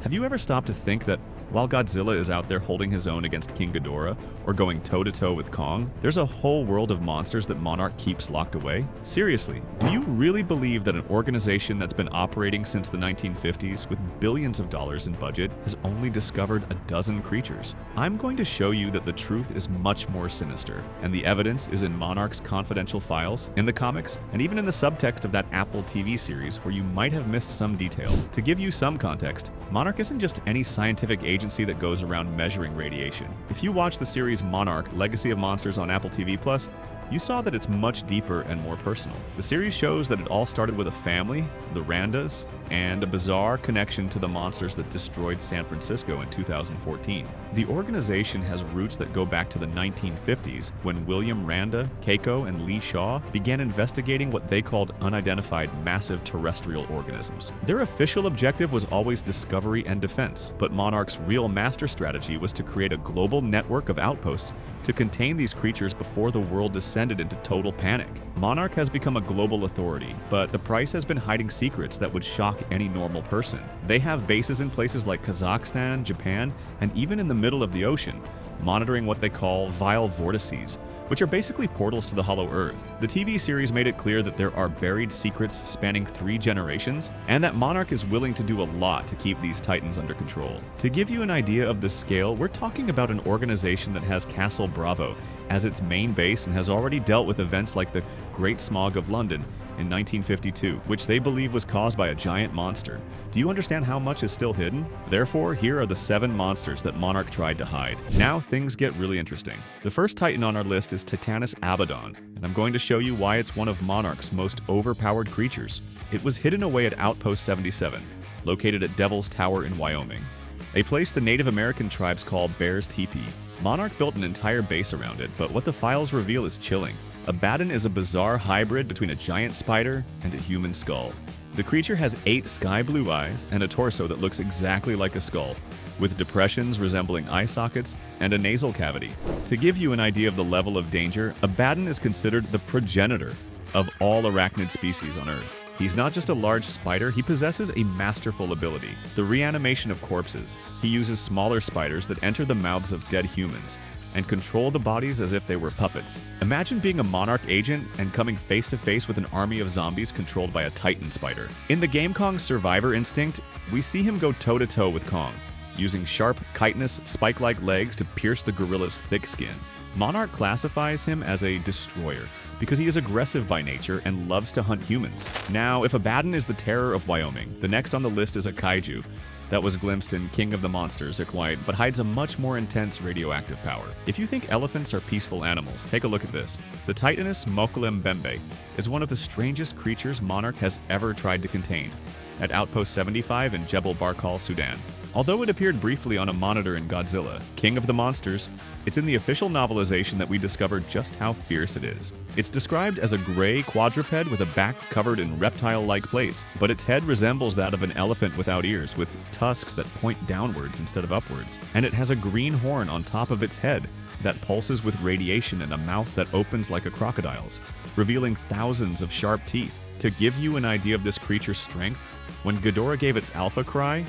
Have you ever stopped to think that while Godzilla is out there holding his own against King Ghidorah or going toe-to-toe with Kong, there's a whole world of monsters that Monarch keeps locked away? Seriously, do you really believe that an organization that's been operating since the 1950s with billions of dollars in budget has only discovered a dozen creatures? I'm going to show you that the truth is much more sinister, and the evidence is in Monarch's confidential files, in the comics, and even in the subtext of that Apple TV series where you might have missed some detail. To give you some context, Monarch isn't just any scientific agency that goes around measuring radiation. If you watch the series Monarch: Legacy of Monsters on Apple TV+, you saw that it's much deeper and more personal. The series shows that it all started with a family, the Randas, and a bizarre connection to the monsters that destroyed San Francisco in 2014. The organization has roots that go back to the 1950s when William Randa, Keiko, and Lee Shaw began investigating what they called unidentified massive terrestrial organisms. Their official objective was always discovery and defense, but Monarch's real master strategy was to create a global network of outposts to contain these creatures before the world descended into total panic. Monarch has become a global authority, but the price has been hiding secrets that would shock any normal person. They have bases in places like Kazakhstan, Japan, and even in the middle of the ocean, monitoring what they call vile vortices, which are basically portals to the Hollow Earth. The TV series made it clear that there are buried secrets spanning 3 generations, and that Monarch is willing to do a lot to keep these titans under control. To give you an idea of the scale, we're talking about an organization that has Castle Bravo as its main base and has already dealt with events like the Great Smog of London in 1952, which they believe was caused by a giant monster. Do you understand how much is still hidden? Therefore, here are the 7 monsters that Monarch tried to hide. Now things get really interesting. The first titan on our list is Titanus Abaddon, and I'm going to show you why it's one of Monarch's most overpowered creatures. It was hidden away at Outpost 77, located at Devil's Tower in Wyoming, a place the Native American tribes call Bear's Teepee. Monarch built an entire base around it, but what the files reveal is chilling. Abaden is a bizarre hybrid between a giant spider and a human skull. The creature has 8 sky blue eyes and a torso that looks exactly like a skull, with depressions resembling eye sockets and a nasal cavity. To give you an idea of the level of danger, Abaden is considered the progenitor of all arachnid species on Earth. He's not just a large spider, he possesses a masterful ability, the reanimation of corpses. He uses smaller spiders that enter the mouths of dead humans and control the bodies as if they were puppets. Imagine being a Monarch agent and coming face to face with an army of zombies controlled by a Titan spider. In the game Kong's survivor instinct, we see him go toe-to-toe with Kong, using sharp, chitinous, spike-like legs to pierce the gorilla's thick skin. Monarch classifies him as a destroyer because he is aggressive by nature and loves to hunt humans. Now, if Abaden is the terror of Wyoming, the next on the list is a kaiju that was glimpsed in King of the Monsters, but hides a much more intense radioactive power. If you think elephants are peaceful animals, take a look at this. The Titanus Mokele-Mbembe is one of the strangest creatures Monarch has ever tried to contain at Outpost 75 in Jebel Barkal, Sudan. Although it appeared briefly on a monitor in Godzilla, King of the Monsters, it's in the official novelization that we discover just how fierce it is. It's described as a gray quadruped with a back covered in reptile-like plates, but its head resembles that of an elephant without ears, with tusks that point downwards instead of upwards. And it has a green horn on top of its head that pulses with radiation and a mouth that opens like a crocodile's, revealing thousands of sharp teeth. To give you an idea of this creature's strength, when Ghidorah gave its alpha cry,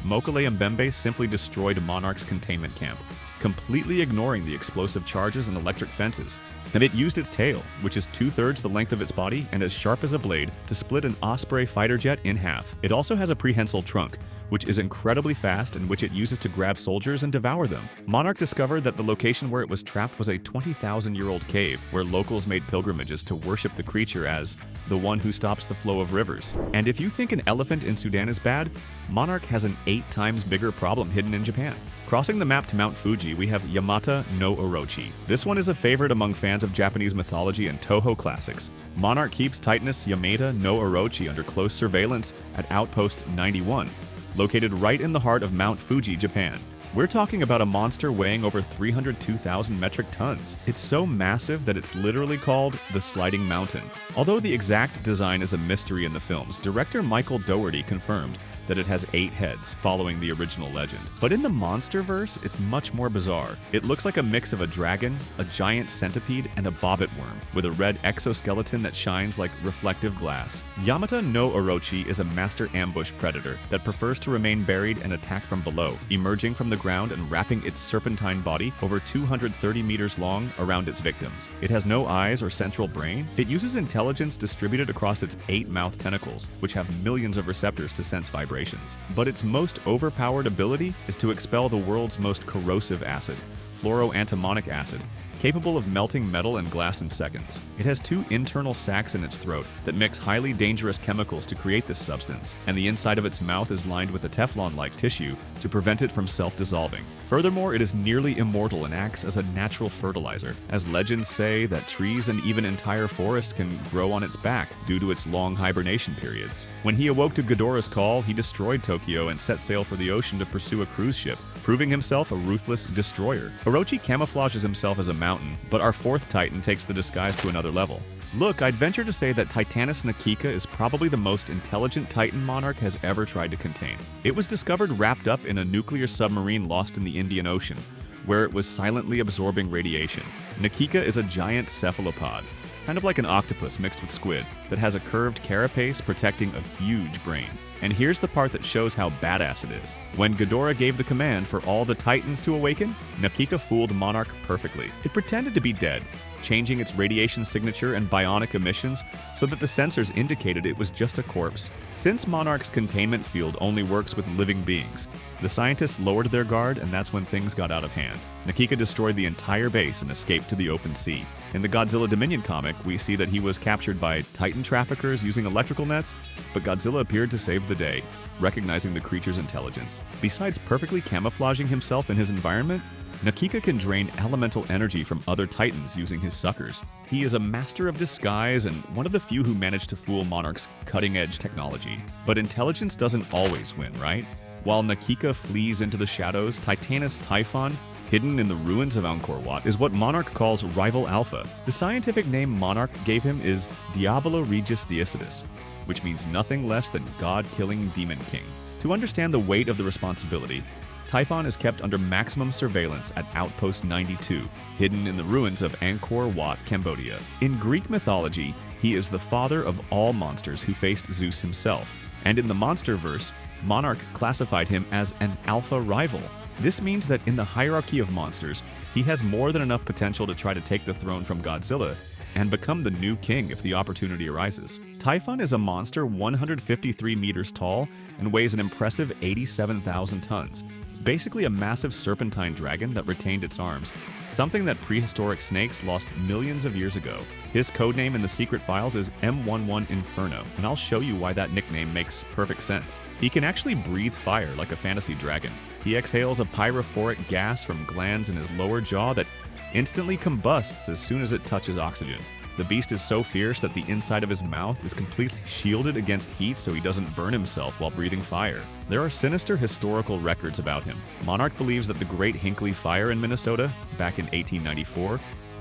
Mokele-Mbembe simply destroyed Monarch's containment camp, completely ignoring the explosive charges and electric fences. And it used its tail, which is 2/3 the length of its body and as sharp as a blade, to split an Osprey fighter jet in half. It also has a prehensile trunk, which is incredibly fast and which it uses to grab soldiers and devour them. Monarch discovered that the location where it was trapped was a 20,000-year-old cave, where locals made pilgrimages to worship the creature as the one who stops the flow of rivers. And if you think an elephant in Sudan is bad, Monarch has an 8 times bigger problem hidden in Japan. Crossing the map to Mount Fuji, we have Yamata No Orochi. This one is a favorite among fans of Japanese mythology and Toho classics. Monarch keeps Titanus Yamata No Orochi under close surveillance at Outpost 91, located right in the heart of Mount Fuji, Japan. We're talking about a monster weighing over 302,000 metric tons. It's so massive that it's literally called the Sliding Mountain. Although the exact design is a mystery in the films, director Michael Dougherty confirmed that it has 8 heads, following the original legend. But in the MonsterVerse, it's much more bizarre. It looks like a mix of a dragon, a giant centipede, and a bobbit worm, with a red exoskeleton that shines like reflective glass. Yamata No Orochi is a master ambush predator that prefers to remain buried and attack from below, emerging from the ground and wrapping its serpentine body over 230 meters long around its victims. It has no eyes or central brain. It uses intelligence distributed across its 8 mouth tentacles, which have millions of receptors to sense vibrations. But its most overpowered ability is to expel the world's most corrosive acid, fluoroantimonic acid, capable of melting metal and glass in seconds. It has 2 internal sacs in its throat that mix highly dangerous chemicals to create this substance, and the inside of its mouth is lined with a Teflon-like tissue to prevent it from self-dissolving. Furthermore, it is nearly immortal and acts as a natural fertilizer, as legends say that trees and even entire forests can grow on its back due to its long hibernation periods. When he awoke to Ghidorah's call, he destroyed Tokyo and set sail for the ocean to pursue a cruise ship, proving himself a ruthless destroyer. Orochi camouflages himself as a mountain, but our 4th Titan takes the disguise to another level. Look, I'd venture to say that Titanus Na Kika is probably the most intelligent Titan Monarch has ever tried to contain. It was discovered wrapped up in a nuclear submarine lost in the Indian Ocean, where it was silently absorbing radiation. Na Kika is a giant cephalopod, kind of like an octopus mixed with squid, that has a curved carapace protecting a huge brain. And here's the part that shows how badass it is. When Ghidorah gave the command for all the Titans to awaken, Na Kika fooled Monarch perfectly. It pretended to be dead, changing its radiation signature and bionic emissions so that the sensors indicated it was just a corpse. Since Monarch's containment field only works with living beings, the scientists lowered their guard, and that's when things got out of hand. Na Kika destroyed the entire base and escaped to the open sea. In the Godzilla Dominion comic, we see that he was captured by Titan traffickers using electrical nets, but Godzilla appeared to save the day, recognizing the creature's intelligence. Besides perfectly camouflaging himself in his environment, Na Kika can drain elemental energy from other Titans using his suckers. He is a master of disguise and one of the few who managed to fool Monarch's cutting-edge technology. But intelligence doesn't always win, right? While Na Kika flees into the shadows, Titanus Typhon, hidden in the ruins of Angkor Wat, is what Monarch calls Rival Alpha. The scientific name Monarch gave him is Diablo Regis Deicidus, which means nothing less than God-killing Demon King. To understand the weight of the responsibility, Typhon is kept under maximum surveillance at Outpost 92, hidden in the ruins of Angkor Wat, Cambodia. In Greek mythology, he is the father of all monsters who faced Zeus himself, and in the MonsterVerse, Monarch classified him as an alpha rival. This means that in the hierarchy of monsters, he has more than enough potential to try to take the throne from Godzilla and become the new king if the opportunity arises. Typhon is a monster 153 meters tall and weighs an impressive 87,000 tons. Basically a massive serpentine dragon that retained its arms, something that prehistoric snakes lost millions of years ago. His codename in the secret files is M11 Inferno, and I'll show you why that nickname makes perfect sense. He can actually breathe fire like a fantasy dragon. He exhales a pyrophoric gas from glands in his lower jaw that instantly combusts as soon as it touches oxygen. The beast is so fierce that the inside of his mouth is completely shielded against heat so he doesn't burn himself while breathing fire. There are sinister historical records about him. Monarch believes that the Great Hinckley Fire in Minnesota, back in 1894,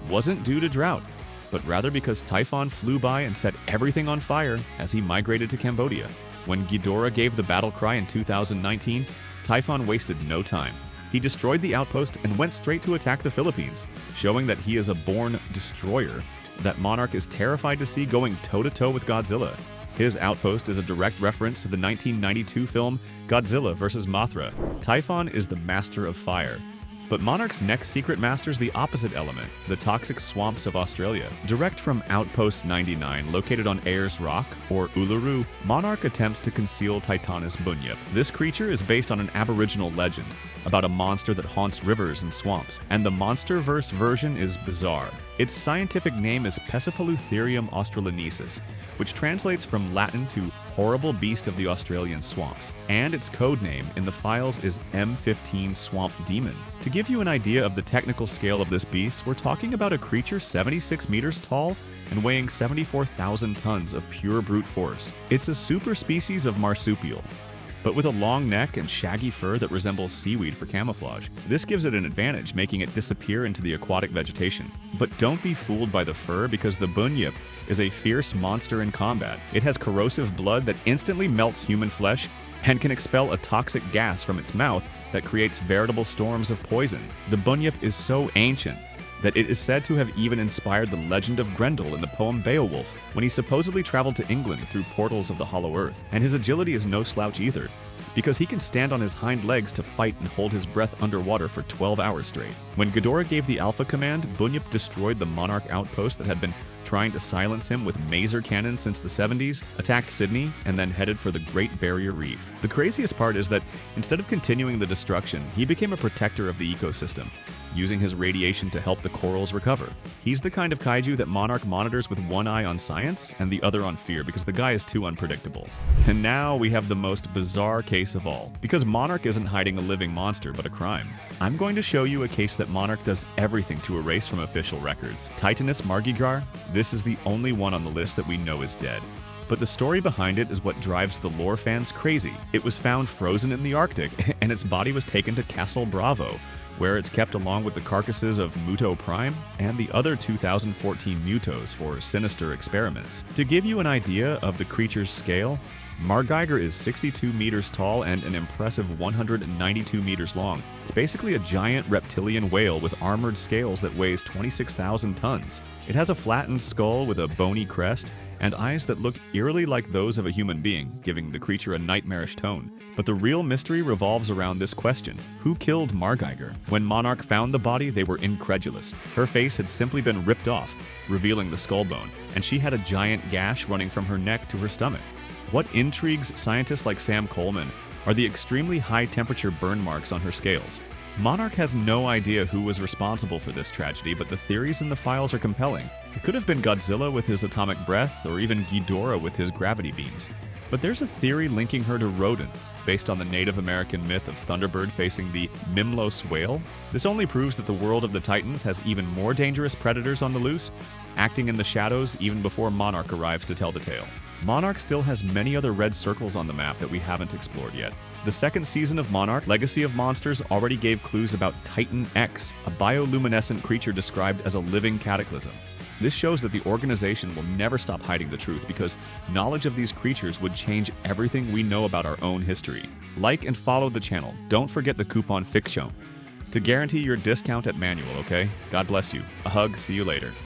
wasn't due to drought, but rather because Typhon flew by and set everything on fire as he migrated to Cambodia. When Ghidorah gave the battle cry in 2019, Typhon wasted no time. He destroyed the outpost and went straight to attack the Philippines, showing that he is a born destroyer that Monarch is terrified to see going toe-to-toe with Godzilla. His outpost is a direct reference to the 1992 film Godzilla vs. Mothra. Typhon is the master of fire. But Monarch's next secret masters the opposite element, the toxic swamps of Australia. Direct from Outpost 99, located on Ayers Rock, or Uluru, Monarch attempts to conceal Titanus Bunup. This creature is based on an Aboriginal legend about a monster that haunts rivers and swamps, and the MonsterVerse version is bizarre. Its scientific name is Pesipolutherium australensis, which translates from Latin to horrible beast of the Australian swamps, and its code name in the files is M15 Swamp Demon. To give you an idea of the technical scale of this beast, we're talking about a creature 76 meters tall and weighing 74,000 tons of pure brute force. It's a super species of marsupial, but with a long neck and shaggy fur that resembles seaweed for camouflage. This gives it an advantage, making it disappear into the aquatic vegetation. But don't be fooled by the fur, because the Bunup is a fierce monster in combat. It has corrosive blood that instantly melts human flesh and can expel a toxic gas from its mouth that creates veritable storms of poison. The Bunup is so ancient that it is said to have even inspired the legend of Grendel in the poem Beowulf, when he supposedly traveled to England through portals of the Hollow Earth. And his agility is no slouch either, because he can stand on his hind legs to fight and hold his breath underwater for 12 hours straight. When Ghidorah gave the Alpha command, Bunup destroyed the Monarch outpost that had been trying to silence him with maser cannons since the 70s, attacked Sydney, and then headed for the Great Barrier Reef. The craziest part is that instead of continuing the destruction, he became a protector of the ecosystem, using his radiation to help the corals recover. He's the kind of kaiju that Monarch monitors with one eye on science and the other on fear, because the guy is too unpredictable. And now we have the most bizarre case of all, because Monarch isn't hiding a living monster but a crime. I'm going to show you a case that Monarch does everything to erase from official records. Titanus Margar, this is the only one on the list that we know is dead. But the story behind it is what drives the lore fans crazy. It was found frozen in the Arctic, and its body was taken to Castle Bravo, where it's kept along with the carcasses of Muto Prime and the other 2014 Mutos for sinister experiments. To give you an idea of the creature's scale, Margar is 62 meters tall and an impressive 192 meters long. It's basically a giant reptilian whale with armored scales that weighs 26,000 tons. It has a flattened skull with a bony crest and eyes that look eerily like those of a human being, giving the creature a nightmarish tone. But the real mystery revolves around this question: who killed Margar? When Monarch found the body, they were incredulous. Her face had simply been ripped off, revealing the skull bone, and she had a giant gash running from her neck to her stomach. What intrigues scientists like Sam Coleman are the extremely high-temperature burn marks on her scales. Monarch has no idea who was responsible for this tragedy, but the theories in the files are compelling. It could have been Godzilla with his atomic breath, or even Ghidorah with his gravity beams. But there's a theory linking her to Rodin, based on the Native American myth of Thunderbird facing the Mimlos whale. This only proves that the world of the Titans has even more dangerous predators on the loose, acting in the shadows even before Monarch arrives to tell the tale. Monarch still has many other red circles on the map that we haven't explored yet. The second season of Monarch, Legacy of Monsters, already gave clues about Titan X, a bioluminescent creature described as a living cataclysm. This shows that the organization will never stop hiding the truth, because knowledge of these creatures would change everything we know about our own history. Like and follow the channel. Don't forget the coupon FICTION to guarantee your discount at Manual, okay? God bless you. A hug, see you later.